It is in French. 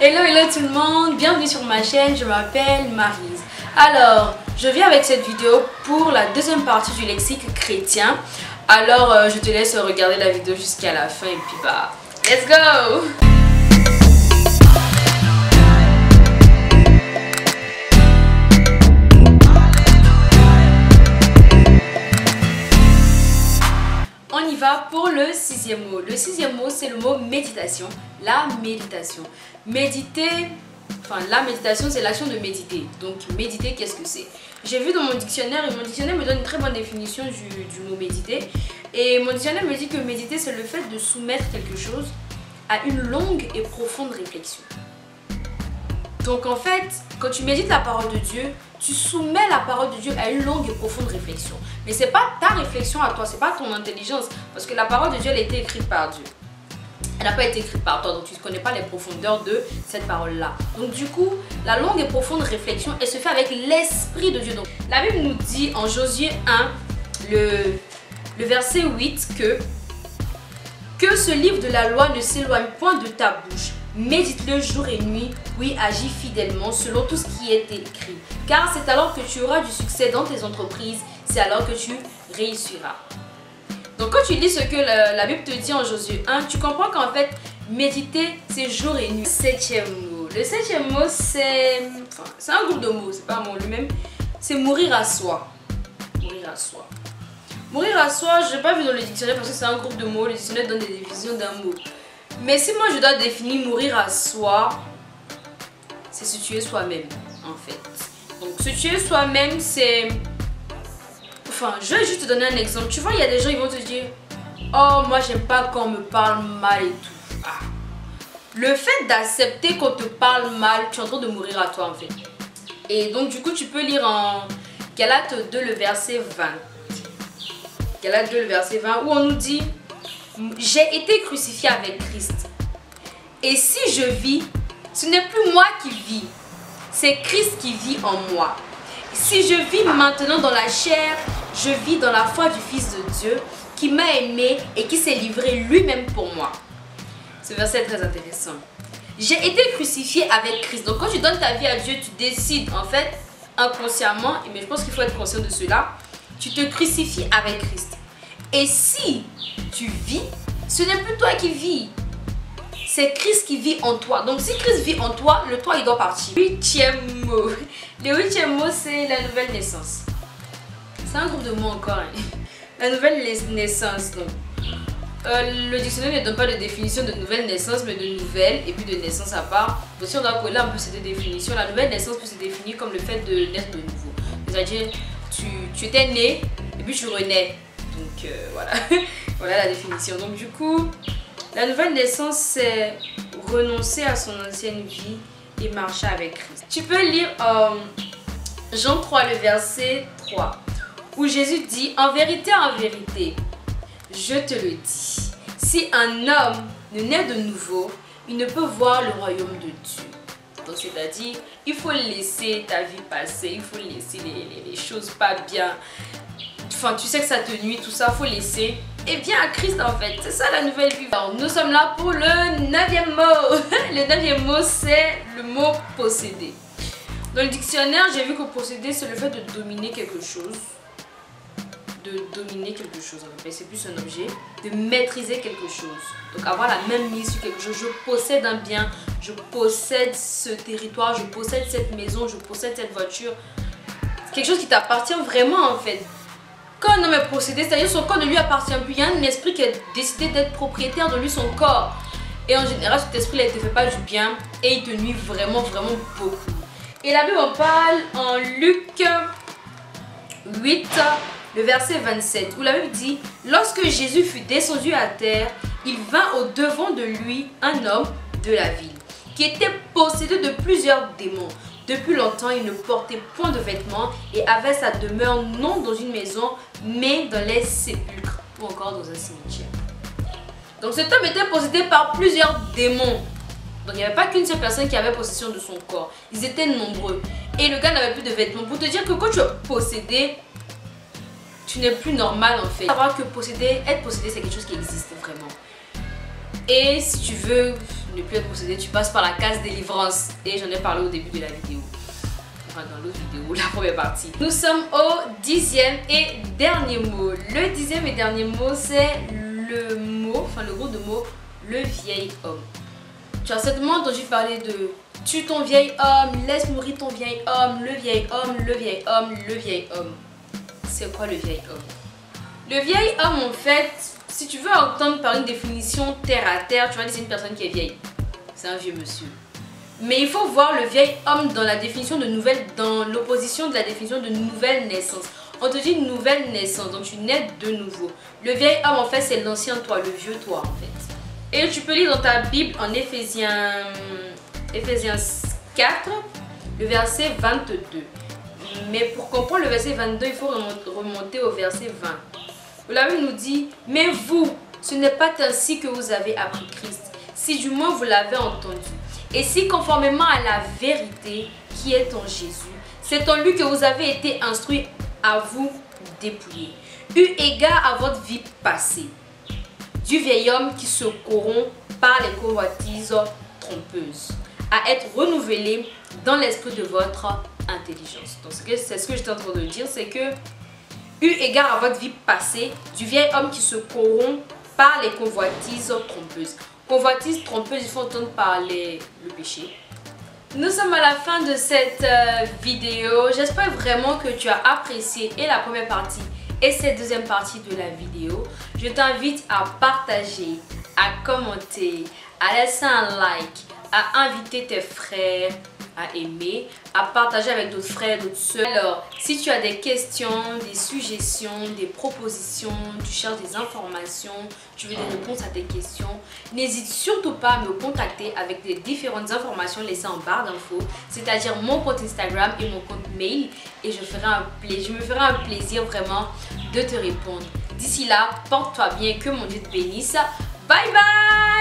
Hello tout le monde, bienvenue sur ma chaîne, je m'appelle Maryse. Alors, je viens avec cette vidéo pour la deuxième partie du lexique chrétien. Alors, je te laisse regarder la vidéo jusqu'à la fin et puis bah, let's go! On y va pour le sixième mot. Le sixième mot, c'est le mot méditation. La méditation. Méditer, enfin la méditation, c'est l'action de méditer. Donc méditer, qu'est-ce que c'est? J'ai vu dans mon dictionnaire et mon dictionnaire me donne une très bonne définition du mot méditer. Et mon dictionnaire me dit que méditer, c'est le fait de soumettre quelque chose à une longue et profonde réflexion. Donc en fait, quand tu médites la parole de Dieu, tu soumets la parole de Dieu à une longue et profonde réflexion. Mais c'est pas ta réflexion à toi, c'est pas ton intelligence. Parce que la parole de Dieu, elle a été écrite par Dieu. Elle n'a pas été écrite par toi, donc tu ne connais pas les profondeurs de cette parole-là. Donc du coup, la longue et profonde réflexion, elle se fait avec l'Esprit de Dieu. Donc la Bible nous dit en Josué 1, le verset 8, que ce livre de la loi ne s'éloigne point de ta bouche. Médite-le jour et nuit, oui, agis fidèlement selon tout ce qui est écrit. Car c'est alors que tu auras du succès dans tes entreprises, c'est alors que tu réussiras. Donc quand tu lis ce que la Bible te dit en Josué 1, tu comprends qu'en fait, méditer, c'est jour et nuit. Septième mot. Le septième mot, c'est un groupe de mots, c'est pas un mot lui-même. C'est mourir à soi. Mourir à soi. Mourir à soi, je n'ai pas vu dans le dictionnaire parce que c'est un groupe de mots. Le dictionnaire donne des définitions d'un mot. Mais si moi je dois définir mourir à soi, c'est se tuer soi-même en fait. Donc se tuer soi-même, c'est... Enfin, je vais juste te donner un exemple. Tu vois, il y a des gens qui vont te dire « Oh, moi j'aime pas quand on me parle mal et tout. Ah. » Le fait d'accepter qu'on te parle mal, tu es en train de mourir à toi en fait. Et donc du coup, tu peux lire en Galates 2 le verset 20. Galates 2 le verset 20 où on nous dit « J'ai été crucifié avec Christ. Et si je vis, ce n'est plus moi qui vis, c'est Christ qui vit en moi. Si je vis maintenant dans la chair, je vis dans la foi du Fils de Dieu qui m'a aimé et qui s'est livré lui-même pour moi. » Ce verset est très intéressant. J'ai été crucifié avec Christ. Donc quand tu donnes ta vie à Dieu, tu décides en fait inconsciemment, mais je pense qu'il faut être conscient de cela, tu te crucifies avec Christ. Et si tu vis, ce n'est plus toi qui vis. C'est Christ qui vit en toi. Donc si Christ vit en toi, le toi il doit partir. Huitième mot. Le huitième mot, c'est la nouvelle naissance. C'est un groupe de mots encore. Hein. La nouvelle naissance. Donc, le dictionnaire ne donne pas de définition de nouvelle naissance, mais de nouvelle et puis de naissance à part. Donc si on doit coller un peu cette définition, la nouvelle naissance peut se définir comme le fait de naître de nouveau. C'est-à-dire, tu étais né et puis tu renais. Donc voilà. Voilà la définition. Donc du coup, la nouvelle naissance, c'est renoncer à son ancienne vie et marcher avec Christ. Tu peux lire Jean 3, le verset 3, où Jésus dit « En vérité, je te le dis, si un homme ne naît de nouveau, il ne peut voir le royaume de Dieu. » Donc c'est-à-dire, il faut laisser ta vie passer, il faut laisser les choses pas bien. Enfin, tu sais que ça te nuit, tout ça, faut laisser. Et viens à Christ en fait, c'est ça la nouvelle vie. Alors, nous sommes là pour le 9e mot. Le 9e mot, c'est le mot posséder. Dans le dictionnaire, j'ai vu que posséder, c'est le fait de dominer quelque chose. De dominer quelque chose, en fait, c'est plus un objet. De maîtriser quelque chose. Donc avoir la même mise sur quelque chose. Je possède un bien, je possède ce territoire, je possède cette maison, je possède cette voiture. C'est quelque chose qui t'appartient vraiment en fait. Quand un homme est possédé, c'est-à-dire son corps ne lui appartient plus. Il y a un esprit qui a décidé d'être propriétaire de lui, son corps. Et en général, cet esprit-là ne te fait pas du bien et il te nuit vraiment, vraiment beaucoup. Et la Bible en parle en Luc 8, le verset 27, où la Bible dit « Lorsque Jésus fut descendu à terre, il vint au devant de lui un homme de la ville, qui était possédé de plusieurs démons. Depuis longtemps, il ne portait point de vêtements et avait sa demeure non dans une maison, mais dans les sépulcres ou encore dans un cimetière. » Donc cet homme était possédé par plusieurs démons. Donc il n'y avait pas qu'une seule personne qui avait possession de son corps. Ils étaient nombreux. Et le gars n'avait plus de vêtements. Pour te dire que quand tu es possédé, tu n'es plus normal en fait. Savoir que être possédé, c'est quelque chose qui existe vraiment. Et si tu veux ne plus être possédé, tu passes par la case délivrance. Et j'en ai parlé au début de la vidéo. Enfin, dans l'autre vidéo, la première partie. Nous sommes au 10e et dernier mot. Le 10e et dernier mot, c'est le mot, enfin le groupe de mots, le vieil homme. Tu as certainement entendu parler de tue ton vieil homme, laisse mourir ton vieil homme, le vieil homme, le vieil homme, le vieil homme. C'est quoi le vieil homme? Le vieil homme, en fait, si tu veux entendre par une définition terre à terre, tu vas dire c'est une personne qui est vieille. C'est un vieux monsieur. Mais il faut voir le vieil homme dans la définition de nouvelle, dans l'opposition de la définition de nouvelle naissance. On te dit nouvelle naissance, donc tu nais de nouveau. Le vieil homme, en fait, c'est l'ancien toi, le vieux toi, en fait. Et tu peux lire dans ta Bible en Éphésiens 4, le verset 22. Mais pour comprendre le verset 22, il faut remonter au verset 20. La Bible nous dit, mais vous, ce n'est pas ainsi que vous avez appris Christ, si du moins vous l'avez entendu. Et si conformément à la vérité qui est en Jésus, c'est en lui que vous avez été instruits à vous dépouiller, eu égard à votre vie passée, du vieil homme qui se corrompt par les convoitises trompeuses, à être renouvelé dans l'esprit de votre intelligence. Donc c'est ce que j'étais en train de dire, c'est que eu égard à votre vie passée, du vieil homme qui se corrompt par les convoitises trompeuses. Convoitise trompeuse, il faut entendre parler le péché. Nous sommes à la fin de cette vidéo. J'espère vraiment que tu as apprécié et la première partie et cette deuxième partie de la vidéo. Je t'invite à partager, à commenter, à laisser un like, à inviter tes frères à aimer, à partager avec d'autres frères, d'autres soeurs. Alors, si tu as des questions, des suggestions, des propositions, tu cherches des informations, tu veux des réponses à tes questions, n'hésite surtout pas à me contacter avec les différentes informations laissées en barre d'infos, c'est-à-dire mon compte Instagram et mon compte mail, et je me ferai un plaisir vraiment de te répondre. D'ici là, porte-toi bien, que mon Dieu te bénisse. Bye bye!